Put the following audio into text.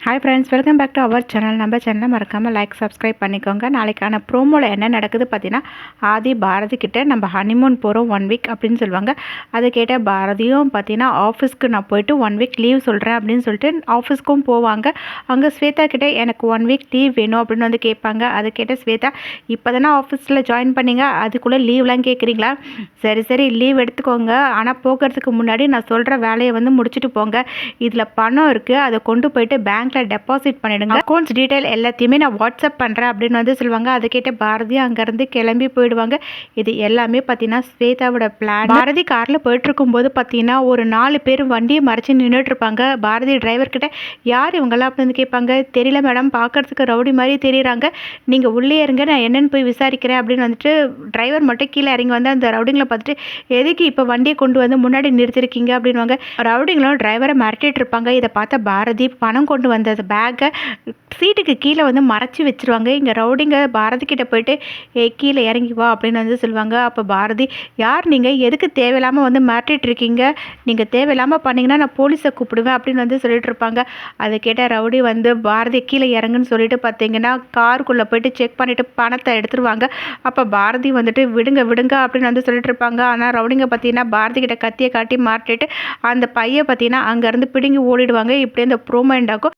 Hi friends, welcome back to our channel. நம்ம சேனலை மறக்காமல் லைக் சப்ஸ்கிரைப் பண்ணிக்கோங்க. நாளைக்கான ப்ரோமோவில் என்ன நடக்குது பார்த்தீங்கன்னா, ஆதி பாரதி கிட்டே நம்ம ஹனிமூன் போகிறோம் 1 வீக் அப்படின்னு சொல்லுவாங்க. அதை கேட்ட பாரதியும் பார்த்தீங்கன்னா, ஆஃபீஸ்க்கு நான் போயிட்டு 1 வீக் லீவ் சொல்கிறேன் அப்படின்னு சொல்லிட்டு ஆஃபீஸ்க்கும் போவாங்க. அங்கே ஸ்வேதா கிட்டே எனக்கு 1 வீக் லீவ் வேணும் அப்படின்னு வந்து கேட்பாங்க. அதை கேட்ட ஸ்வேதா, இப்போ தானே ஆஃபீஸில் ஜாயின் பண்ணிங்க, அதுக்குள்ளே லீவ்லாம் கேட்குறீங்களா? சரி சரி லீவ் எடுத்துக்கோங்க, ஆனால் போகிறதுக்கு முன்னாடி நான் சொல்கிற வேலையை வந்து முடிச்சுட்டு போங்க. இதில் பணம் இருக்குது, அதை கொண்டு போயிட்டு பேங்க் டெபாசிட் பண்ணிடுங்க. அக்கௌண்ட்ஸ் டீடைல் எல்லாத்தையுமே நான் வாட்ஸ்அப் பண்ணுறேன் அப்படின்னு வந்து சொல்லுவாங்க. அதை கேட்ட பாரதி அங்கேருந்து கிளம்பி போயிடுவாங்க. இது எல்லாமே பார்த்தீங்கன்னா ஸ்வேதாவோட பிளான். பாரதி காரில் போயிட்டு இருக்கும்போது பார்த்தீங்கன்னா ஒரு 4 பேர் வண்டியை மறைச்சி நின்றுட்டு இருப்பாங்க. பாரதி டிரைவர் கிட்ட, யார் இவங்கெல்லாம் அப்படின்னு கேட்பாங்க. தெரியல மேடம், பார்க்கறதுக்கு ரவுடி மாதிரி தெரியுறாங்க, நீங்கள் உள்ளே இருங்க, நான் என்னென்னு போய் விசாரிக்கிறேன் அப்படின்னு வந்துட்டு டிரைவர் மட்டும் கீழே இறங்கி வந்து அந்த ரவுடிங்களை பார்த்துட்டு, எதுக்கு இப்போ வண்டியை கொண்டு வந்து முன்னாடி நிறுத்திருக்கீங்க அப்படின்வாங்க. ரவுடிங்களும் டிரைவரை மிரட்டிட்டு இருப்பாங்க. இதை பார்த்த பாரதி பணம் கொண்டு வந்த பேக்கை சீட்டுக்கு கீழே வந்து மறைச்சி வச்சுருவாங்க. இங்கே ரவுடிங்க பாரதி கிட்ட போயிட்டு, கீழே இறங்கி வா அப்படின்னு வந்து சொல்லுவாங்க. அப்போ பாரதி, யார் நீங்கள், எதுக்கு தேவையில்லாமல் வந்து மிரட்டிட்டு இருக்கீங்க, நீங்கள் தேவையில்லாமல் பண்ணிங்கன்னா நான் போலீஸை கூப்பிடுவேன் அப்படின்னு வந்து சொல்லிட்டு இருப்பாங்க. அதை கேட்ட ரவுடி வந்து பாரதி கீழே இறங்குன்னு சொல்லிட்டு பார்த்தீங்கன்னா காருக்குள்ளே போயிட்டு செக் பண்ணிவிட்டு பணத்தை எடுத்துருவாங்க. அப்போ பாரதி வந்துட்டு விடுங்க விடுங்க அப்படின்னு வந்து சொல்லிட்டு இருப்பாங்க. ஆனால் ரவுடிங்க பார்த்தீங்கன்னா பாரதி கிட்ட கத்தியை காட்டி மாட்டிட்டு அந்த பையை பார்த்தீங்கன்னா அங்கேருந்து பிடுங்கி ஓடிடுவாங்க. இப்படி அந்த ப்ரோமோ எண்ட் ஆகும்.